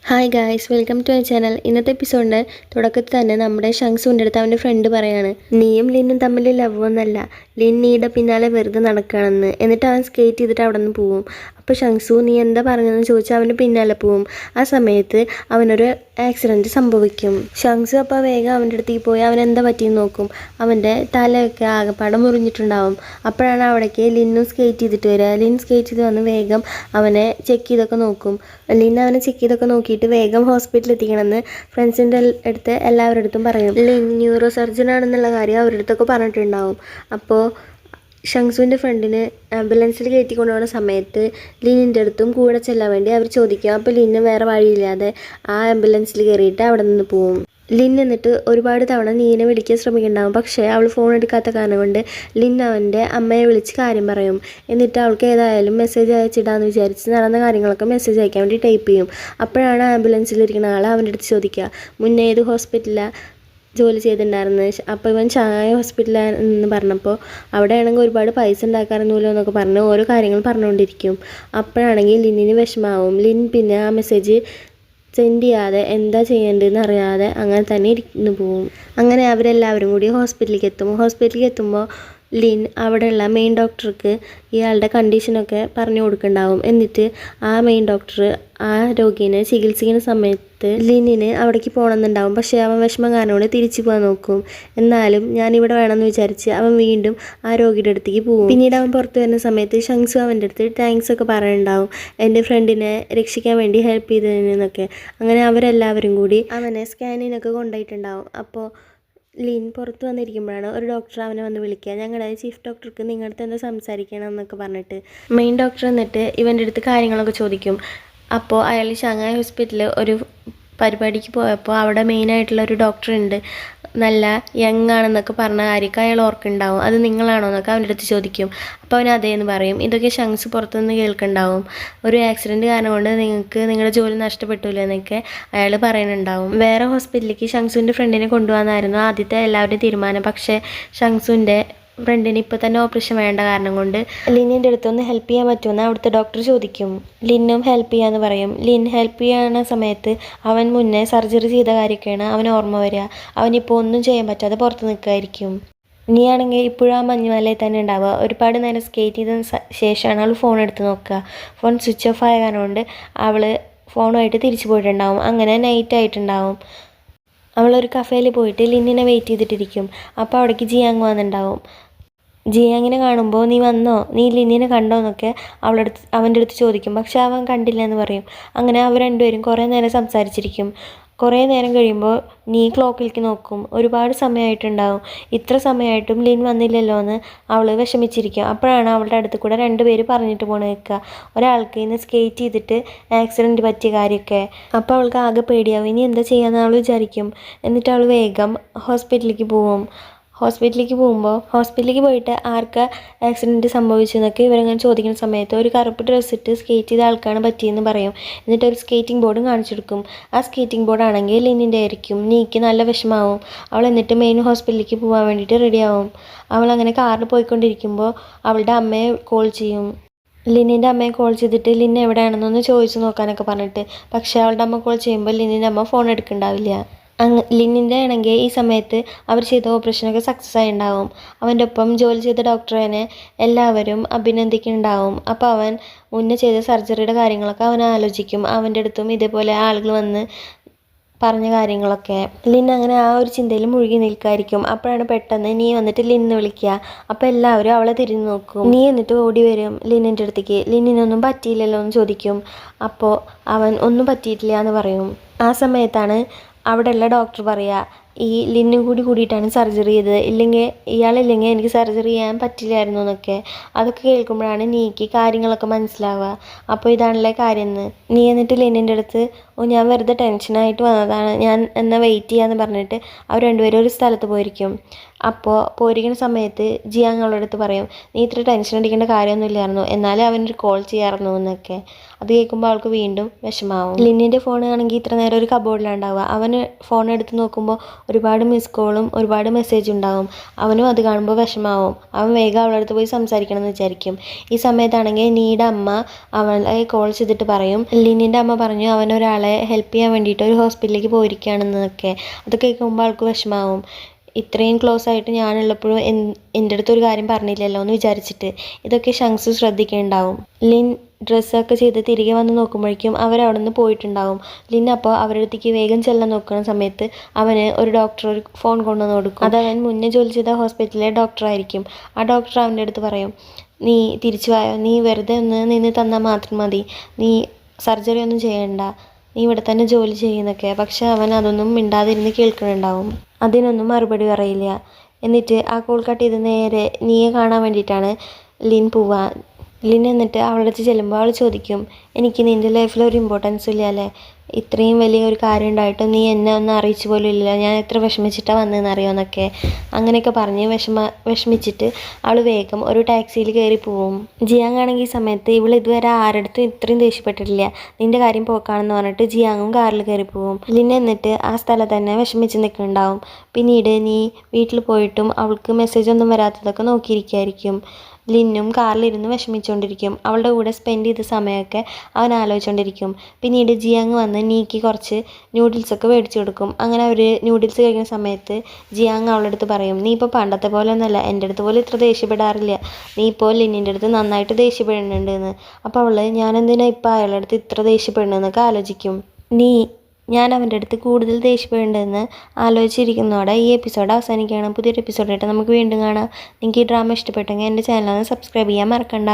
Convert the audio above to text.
Hi guys, welcome to my channel. ഇന്നത്തെ എപ്പിസോഡിൻ്റെ തുടക്കത്തിൽ തന്നെ നമ്മുടെ ഷങ്സുവിൻ്റെ അടുത്ത് അവൻ്റെ ഫ്രണ്ട് പറയാണ്, നീയും ലിന്നും തമ്മിൽ ലവ് ഒന്നല്ല, ലിൻ നീയുടെ പിന്നാലെ വെറുതെ നടക്കുകയാണെന്ന്. എന്നിട്ട് അവൻ സ്കേറ്റ് ചെയ്തിട്ട് അവിടെ നിന്ന് പോവും. അപ്പോൾ ഷങ്സു നീ എന്താ പറഞ്ഞതെന്ന് ചോദിച്ചാൽ അവൻ്റെ പിന്നാലെ പോവും. ആ സമയത്ത് അവനൊരു ആക്സിഡൻറ്റ് സംഭവിക്കും. ഷങ്സു അപ്പോൾ വേഗം അവൻ്റെ അടുത്തേക്ക് പോയി അവൻ എന്താ പറ്റിയെന്ന് നോക്കും. അവൻ്റെ തലയൊക്കെ ആകെപ്പാടെ മുറിഞ്ഞിട്ടുണ്ടാവും. അപ്പോഴാണ് അവിടേക്ക് ലിന്നും സ്കേറ്റ് ചെയ്തിട്ട് വരിക. ലിൻ സ്കേറ്റ് ചെയ്ത് വന്ന് വേഗം അവനെ ചെക്ക് ചെയ്തൊക്കെ നോക്കും. ലിൻ അവനെ ചെക്ക് ചെയ്തൊക്കെ നോക്കിയിട്ട് വേഗം ഹോസ്പിറ്റലിൽ എത്തിക്കണമെന്ന് ഫ്രണ്ട്സിൻ്റെ അടുത്ത് എല്ലാവരുടെ അടുത്തും പറയും. ലിൻ ന്യൂറോ സർജൻ ആണെന്നുള്ള കാര്യം അവരുടെ അടുത്തൊക്കെ പറഞ്ഞിട്ടുണ്ടാവും. അപ്പോൾ ഷങ്സുവിൻ്റെ ഫ്രണ്ടിന് ആംബുലൻസിൽ കയറ്റി കൊണ്ടുപോകുന്ന സമയത്ത് ലിനിൻ്റെ അടുത്തും കൂടെ ചെല്ലാൻ വേണ്ടി അവർ ചോദിക്കും. അപ്പോൾ ലിന് വേറെ വഴിയില്ലാതെ ആ ആംബുലൻസിൽ കയറിയിട്ട് അവിടെ നിന്ന് പോവും. ലിൻ എന്നിട്ട് ഒരുപാട് തവണ നീനെ വിളിക്കാൻ ശ്രമിക്കുന്നുണ്ടാവും. പക്ഷേ അവൾ ഫോൺ എടുക്കാത്ത കാരണം കൊണ്ട് ലിൻ അവൻ്റെ അമ്മയെ വിളിച്ച് കാര്യം പറയും. എന്നിട്ട് അവൾക്ക് ഏതായാലും മെസ്സേജ് അയച്ചിടാന്ന് വിചാരിച്ച് നടന്ന കാര്യങ്ങളൊക്കെ മെസ്സേജ് അയക്കാൻ വേണ്ടി ടൈപ്പ് ചെയ്യും. അപ്പോഴാണ് ആംബുലൻസിലിരിക്കുന്ന ആൾ അവൻ്റെ അടുത്ത് ചോദിക്കുക, മുന്നേ ഏത് ഹോസ്പിറ്റലാണ് ജോലി ചെയ്തിട്ടുണ്ടായിരുന്നത്? അപ്പോൾ ഇവൻ ചായ ഹോസ്പിറ്റലാണെന്ന് പറഞ്ഞപ്പോൾ അവിടെയാണെങ്കിൽ ഒരുപാട് പൈസ ഉണ്ടാക്കാറൊന്നുമില്ലോ എന്നൊക്കെ പറഞ്ഞ് ഓരോ കാര്യങ്ങൾ പറഞ്ഞുകൊണ്ടിരിക്കും. അപ്പോഴാണെങ്കിൽ ലിന്നിന് വിഷമാവും. ലിൻ പിന്നെ ആ മെസ്സേജ് സെൻഡ് ചെയ്യാതെ എന്താ ചെയ്യേണ്ടതെന്ന് അറിയാതെ അങ്ങനെ തന്നെ ഇരുന്ന് പോവും. അങ്ങനെ അവരെല്ലാവരും കൂടി ഹോസ്പിറ്റലിലേക്ക് എത്തുമ്പോൾ ലിൻ അവിടെയുള്ള മെയിൻ ഡോക്ടർക്ക് ഇയാളുടെ കണ്ടീഷനൊക്കെ പറഞ്ഞു കൊടുക്കുന്നുണ്ടാവും. എന്നിട്ട് ആ മെയിൻ ഡോക്ടർ ആ രോഗീനെ ചികിത്സിക്കുന്ന സമയത്ത് ലിന്നിന് അവിടേക്ക് പോകണമെന്നുണ്ടാവും. പക്ഷേ അവൻ വിഷമം കാരണം കൊണ്ട് തിരിച്ചു പോകാൻ നോക്കും. എന്നാലും ഞാനിവിടെ വേണമെന്ന് വിചാരിച്ച് അവൻ വീണ്ടും ആ രോഗിയുടെ അടുത്തേക്ക് പോകും. പിന്നീട് അവൻ പുറത്ത് വരുന്ന സമയത്ത് ഷങ്സു അവൻ്റെ അടുത്ത് താങ്ക്സ് ഒക്കെ പറയുന്നുണ്ടാവും, എൻ്റെ ഫ്രണ്ടിനെ രക്ഷിക്കാൻ വേണ്ടി ഹെൽപ്പ് ചെയ്തതിനൊക്കെ. അങ്ങനെ അവരെല്ലാവരും കൂടി അവനെ സ്കാനിനൊക്കെ കൊണ്ടുപോയിട്ടുണ്ടാവും. അപ്പോൾ ലിൻ പുറത്ത് വന്നിരിക്കുമ്പോഴാണ് ഒരു ഡോക്ടർ അവനെ വന്ന് വിളിക്കുക. ഞങ്ങളുടെ ചീഫ് ഡോക്ടർക്ക് നിങ്ങളുടെ അടുത്ത് എന്താ സംസാരിക്കണം എന്നൊക്കെ പറഞ്ഞിട്ട് മെയിൻ ഡോക്ടർ എന്നിട്ട് ഇവൻ്റെ അടുത്ത് കാര്യങ്ങളൊക്കെ ചോദിക്കും. അപ്പോൾ അയാൾ ഷാങ്ങായ് ഹോസ്പിറ്റലിൽ ഒരു പരിപാടിക്ക് പോയപ്പോൾ അവിടെ മെയിനായിട്ടുള്ള ഒരു ഡോക്ടർ ഉണ്ട്, നല്ല യങ് ആണെന്നൊക്കെ പറഞ്ഞ കാര്യമൊക്കെ അയാൾ ഓർക്കുന്നുണ്ടാവും. അത് നിങ്ങളാണോ എന്നൊക്കെ അവൻ്റെ അടുത്ത് ചോദിക്കും. അപ്പോൾ അവൻ അതേന്ന് പറയും. ഇതൊക്കെ ഷങ്സ് പുറത്തുനിന്ന് കേൾക്കുന്നുണ്ടാവും. ഒരു ആക്സിഡൻറ്റ് കാരണം കൊണ്ട് നിങ്ങൾക്ക് നിങ്ങളുടെ ജോലി നഷ്ടപ്പെട്ടില്ല എന്നൊക്കെ അയാൾ പറയുന്നുണ്ടാവും. വേറെ ഹോസ്പിറ്റലിലേക്ക് ഷങ്സുവിൻ്റെ ഫ്രണ്ടിനെ കൊണ്ടുപോകാനായിരുന്നു ആദ്യത്തെ എല്ലാവരുടെയും തീരുമാനം. പക്ഷേ ഷങ്സുവിൻ്റെ ഫ്രണ്ടിന് ഇപ്പോൾ തന്നെ ഓപ്പറേഷൻ വേണ്ട കാരണം കൊണ്ട് ലിന്നിൻ്റെ അടുത്തൊന്ന് ഹെൽപ്പ് ചെയ്യാൻ പറ്റുമെന്ന് അവിടുത്തെ ഡോക്ടർ ചോദിക്കും. ലിന്നും ഹെൽപ്പ് ചെയ്യാമെന്ന് പറയും. ലിൻ ഹെൽപ്പ് ചെയ്യുന്ന സമയത്ത് അവൻ മുന്നേ സർജറി ചെയ്ത കാര്യമൊക്കെയാണ് അവൻ ഓർമ്മ വരിക. അവനിപ്പോൾ ഒന്നും ചെയ്യാൻ പറ്റാതെ പുറത്ത് നിൽക്കുമായിരിക്കും. ഇനിയാണെങ്കിൽ ഇപ്പോഴും ആ മഞ്ഞുമലയിൽ തന്നെ ഉണ്ടാവുക. ഒരുപാട് നേരം സ്കേറ്റ് ചെയ്ത ശേഷമാണ് അവൾ ഫോൺ എടുത്ത് നോക്കുക. ഫോൺ സ്വിച്ച് ഓഫ് ആയ കാരണം കൊണ്ട് അവൾ ഫോണുമായിട്ട് തിരിച്ചു പോയിട്ടുണ്ടാവും. അങ്ങനെ നൈറ്റ് ആയിട്ടുണ്ടാവും. അവളൊരു കഫേയിൽ പോയിട്ട് ലിന്നിനെ വെയിറ്റ് ചെയ്തിട്ടിരിക്കും. അപ്പോൾ അവിടേക്ക് ജിയാങ് വന്നിട്ടുണ്ടാവും. ജിയാങ്ങിനെ കാണുമ്പോൾ നീ വന്നോ, നീ ലിന്നിനെ കണ്ടോ എന്നൊക്കെ അവൻ്റെ അടുത്ത് ചോദിക്കും. പക്ഷെ അവൻ കണ്ടില്ല എന്ന് പറയും. അങ്ങനെ അവർ രണ്ടുപേരും കുറേ നേരം സംസാരിച്ചിരിക്കും. കുറേ നേരം കഴിയുമ്പോൾ നീ ക്ലോക്കിലേക്ക് നോക്കും. ഒരുപാട് സമയമായിട്ടുണ്ടാവും. ഇത്ര സമയമായിട്ടും ലിൻ വന്നില്ലല്ലോ എന്ന് അവൾ വിഷമിച്ചിരിക്കും. അപ്പോഴാണ് അവളുടെ അടുത്ത് കൂടെ രണ്ടുപേര് പറഞ്ഞിട്ട് പോണ കേൾക്കുക, ഒരാൾക്ക് ഇന്ന് സ്കേറ്റ് ചെയ്തിട്ട് ആക്സിഡൻറ്റ് പറ്റിയ കാര്യമൊക്കെ. അപ്പോൾ അവൾക്ക് ആകെ പേടിയാവും. ഇനി എന്താ ചെയ്യാമെന്ന് അവൾ വിചാരിക്കും. എന്നിട്ട് അവൾ വേഗം ഹോസ്പിറ്റലിലേക്ക് പോവും. ഹോസ്പിറ്റലിലേക്ക് പോയിട്ട് ആർക്ക് ആക്സിഡൻറ്റ് സംഭവിച്ചെന്നൊക്കെ ഇവരങ്ങനെ ചോദിക്കുന്ന സമയത്ത് ഒരു കറുപ്പ് ഡ്രസ്സ് ഇട്ട് സ്കേറ്റ് ചെയ്ത ആൾക്കാണ് പറ്റിയെന്ന് പറയും. എന്നിട്ട് ഒരു സ്കേറ്റിംഗ് ബോർഡും കാണിച്ചെടുക്കും. ആ സ്കേറ്റിംഗ് ബോർഡാണെങ്കിൽ ലിന്നിൻ്റെ ആയിരിക്കും. നീക്ക് നല്ല വിഷമാവും. അവൾ എന്നിട്ട് മെയിൻ ഹോസ്പിറ്റലിലേക്ക് പോകാൻ വേണ്ടിയിട്ട് റെഡിയാവും. അവൾ അങ്ങനെ കാറിൽ പോയിക്കൊണ്ടിരിക്കുമ്പോൾ അവളുടെ അമ്മയെ കോൾ ചെയ്യും. ലിന്നിൻ്റെ അമ്മയെ കോൾ ചെയ്തിട്ട് ലിൻ എവിടെയാണെന്നൊന്ന് ചോദിച്ചു നോക്കാനൊക്കെ പറഞ്ഞിട്ട്. പക്ഷേ അവളുടെ അമ്മ കോൾ ചെയ്യുമ്പോൾ ലിന്നിൻ്റെ അമ്മ ഫോൺ എടുക്കുന്നുണ്ടാവില്ല. ലിന്നിൻ്റെ ആണെങ്കിൽ ഈ സമയത്ത് അവർ ചെയ്ത ഓപ്പറേഷനൊക്കെ സക്സസ് ആയി ഉണ്ടാവും. അവൻ്റെ ഒപ്പം ജോലി ചെയ്ത ഡോക്ടറിനെ എല്ലാവരും അഭിനന്ദിക്കുന്നുണ്ടാവും. അപ്പോൾ അവൻ മുന്നേ ചെയ്ത സർജറിയുടെ കാര്യങ്ങളൊക്കെ അവൻ ആലോചിക്കും. അവൻ്റെ അടുത്തും ഇതേപോലെ ആളുകൾ വന്ന് പറഞ്ഞ കാര്യങ്ങളൊക്കെ. ലിൻ അങ്ങനെ ആ ഒരു ചിന്തയിൽ മുഴുകി നിൽക്കായിരിക്കും. അപ്പോഴാണ് പെട്ടെന്ന് നീ വന്നിട്ട് ലിന്ന് വിളിക്കുക. അപ്പോൾ എല്ലാവരും അവളെ തിരിഞ്ഞു നോക്കും. നീ എന്നിട്ട് ഓടി വരും ലിന്നിൻ്റെ അടുത്തേക്ക്. ലിന്നിനൊന്നും പറ്റിയില്ലല്ലോ എന്ന് ചോദിക്കും. അപ്പോൾ അവൻ ഒന്നും പറ്റിയിട്ടില്ല എന്ന് പറയും. ആ സമയത്താണ് അവിടെയുള്ള ഡോക്ടർ പറയുക, ഈ ലിന്നും കൂടിയിട്ടാണ് സർജറി ചെയ്തത്, ഇയാളില്ലെങ്കിൽ എനിക്ക് സർജറി ചെയ്യാൻ പറ്റില്ലായിരുന്നു എന്നൊക്കെ. അതൊക്കെ കേൾക്കുമ്പോഴാണ് നീക്ക് കാര്യങ്ങളൊക്കെ മനസ്സിലാവുക. അപ്പോൾ ഇതാണല്ലേ കാര്യം എന്ന്. നീ എന്നിട്ട് ലിന്നിൻ്റെ അടുത്ത് ഞാൻ വെറുതെ ടെൻഷനായിട്ട് വന്നതാണ്, ഞാൻ എന്നാൽ വെയിറ്റ് ചെയ്യാമെന്ന് പറഞ്ഞിട്ട് അവർ രണ്ടുപേരും ഒരു സ്ഥലത്ത് പോയിരിക്കും. അപ്പോൾ പോയിരിക്കുന്ന സമയത്ത് ജിയാങ് അവളുടെ അടുത്ത് പറയും, നീ ഇത്ര ടെൻഷൻ അടിക്കേണ്ട കാര്യമൊന്നുമില്ലായിരുന്നു, എന്നാലും അവനൊരു കോൾ ചെയ്യാറുന്നു എന്നൊക്കെ. അത് കേൾക്കുമ്പോൾ അവൾക്ക് വീണ്ടും വിഷമാവും. ലിന്നിൻ്റെ ഫോൺ ആണെങ്കിൽ ഇത്ര നേരം ഒരു കബോർഡിലുണ്ടാവുക. അവന് ഫോൺ എടുത്ത് നോക്കുമ്പോൾ ഒരുപാട് മിസ് കോളും ഒരുപാട് മെസ്സേജ് ഉണ്ടാവും. അവനും അത് കാണുമ്പോൾ വിഷമാവും. അവൻ വേഗം അവളുടെ അടുത്ത് പോയി സംസാരിക്കണം എന്ന് വിചാരിക്കും. ഈ സമയത്താണെങ്കിൽ നീയുടെ അമ്മ അവളെ കോൾ ചെയ്തിട്ട് പറയും, ലിന്നിൻ്റെ അമ്മ പറഞ്ഞു അവനൊരാളെ ഹെൽപ്പ് ചെയ്യാൻ വേണ്ടിയിട്ട് ഒരു ഹോസ്പിറ്റലിലേക്ക് പോയിരിക്കുകയാണെന്നൊക്കെ. അത് കേൾക്കുമ്പോൾ അവൾക്ക് വിഷമാവും. ഇത്രയും ക്ലോസ് ആയിട്ട് ഞാനുള്ളപ്പോഴും എൻ്റെ അടുത്തൊരു കാര്യം പറഞ്ഞില്ലല്ലോ എന്ന് വിചാരിച്ചിട്ട്. ഇതൊക്കെ ഷങ്സു ശ്രദ്ധിക്കുന്നുണ്ടാവും. ലിൻ ഡ്രസ്സൊക്കെ ചെയ്ത് തിരികെ വന്ന് നോക്കുമ്പോഴേക്കും അവരവിടെ നിന്ന് പോയിട്ടുണ്ടാവും. ലിൻ അപ്പോൾ അവരുടെ അടുത്തേക്ക് വേഗം ചെല്ലാൻ നോക്കുന്ന സമയത്ത് അവന് ഒരു ഡോക്ടർ ഒരു ഫോൺ കൊണ്ടുവന്ന് കൊടുക്കും. അതവൻ മുന്നേ ജോലി ചെയ്ത ഹോസ്പിറ്റലിലെ ഡോക്ടറായിരിക്കും. ആ ഡോക്ടർ അവൻ്റെ അടുത്ത് പറയും, നീ തിരിച്ചു വായോ, നീ വെറുതെ ഒന്ന് നിന്ന് തന്നാൽ മാത്രം മതി, നീ സർജറി ഒന്നും ചെയ്യണ്ട, നീ ഇവിടെ തന്നെ ജോലി ചെയ്യുന്നൊക്കെ. പക്ഷെ അവൻ അതൊന്നും മിണ്ടാതിരുന്ന് കേൾക്കുന്നുണ്ടാവും. അതിനൊന്നും മറുപടി പറയില്ല. എന്നിട്ട് ആ കോൾ കട്ട് ചെയ്ത് നേരെ നീയെ കാണാൻ വേണ്ടിയിട്ടാണ് ലിൻ പോവുക. ലിൻ എന്നിട്ട് അവളുടെ അടുത്ത് ചെല്ലുമ്പോൾ അവൾ ചോദിക്കും, എനിക്ക് നിൻ്റെ ലൈഫിൽ ഒരു ഇമ്പോർട്ടൻസും ഇല്ല അല്ലേ, ഇത്രയും വലിയ ഒരു കാര്യം ഉണ്ടായിട്ടും നീ എന്നെ ഒന്നും അറിയിച്ചു പോലും ഇല്ല, ഞാൻ എത്ര വിഷമിച്ചിട്ടാണ് വന്നതെന്ന് അറിയുമെന്നൊക്കെ. അങ്ങനെയൊക്കെ പറഞ്ഞ് വിഷമിച്ചിട്ട് അവൾ വേഗം ഒരു ടാക്സിയിൽ കയറി പോവും. ജിയാങ് ആണെങ്കിൽ ഈ സമയത്ത് ഇവൾ ഇതുവരെ ആരടുത്തും ഇത്രയും ദേഷ്യപ്പെട്ടിട്ടില്ല, നിൻ്റെ കാര്യം പോക്കാണെന്ന് പറഞ്ഞിട്ട് ജിയാങ്ങും കാറിൽ കയറി പോവും. ലിൻ എന്നിട്ട് ആ സ്ഥലത്ത് തന്നെ വിഷമിച്ച് നിൽക്കുന്നുണ്ടാവും. പിന്നീട് നീ വീട്ടിൽ പോയിട്ടും അവൾക്ക് മെസ്സേജ് ഒന്നും വരാത്തതൊക്കെ നോക്കിയിരിക്കുകയായിരിക്കും. ലിന്നും കാറിലിരുന്ന് വിഷമിച്ചുകൊണ്ടിരിക്കും. അവളുടെ കൂടെ സ്പെൻഡ് ചെയ്ത സമയമൊക്കെ അവൻ ആലോചിച്ചുകൊണ്ടിരിക്കും. പിന്നീട് ജിയാങ് വന്ന് നീക്ക് കുറച്ച് നൂഡിൽസൊക്കെ മേടിച്ചു കൊടുക്കും. അങ്ങനെ അവർ നൂഡിൽസ് കഴിക്കുന്ന സമയത്ത് ജിയാങ് അവളുടെ അടുത്ത് പറയും, നീ ഇപ്പോൾ പണ്ടത്തെ പോലെ ഒന്നുമല്ല, എൻ്റെ അടുത്ത് പോലും ഇത്ര ദേഷ്യപ്പെടാറില്ല, നീ ഇപ്പോൾ ലിന്നിൻ്റെ അടുത്ത് നന്നായിട്ട് ദേഷ്യപ്പെടുന്നുണ്ടെന്ന്. അപ്പോൾ അവൾ ഞാനെന്തിനാ ഇപ്പോൾ അയാളുടെ അടുത്ത് ഇത്ര ദേഷ്യപ്പെടുന്നതെന്നൊക്കെ ആലോചിക്കും. ഞാൻ അവൻ്റെ അടുത്ത് കൂടുതൽ ദേഷ്യപ്പെടേണ്ടതെന്ന് ആലോചിച്ചിരിക്കുന്നതോടെ ഈ എപ്പിസോഡ് അവസാനിക്കുകയാണ്. പുതിയൊരു എപ്പിസോഡായിട്ട് നമുക്ക് വീണ്ടും കാണാം. നിങ്ങൾക്ക് ഈ ഡ്രാമ ഇഷ്ടപ്പെട്ടെങ്കിൽ എൻ്റെ ചാനലൊന്ന് സബ്സ്ക്രൈബ് ചെയ്യാൻ മറക്കണ്ട.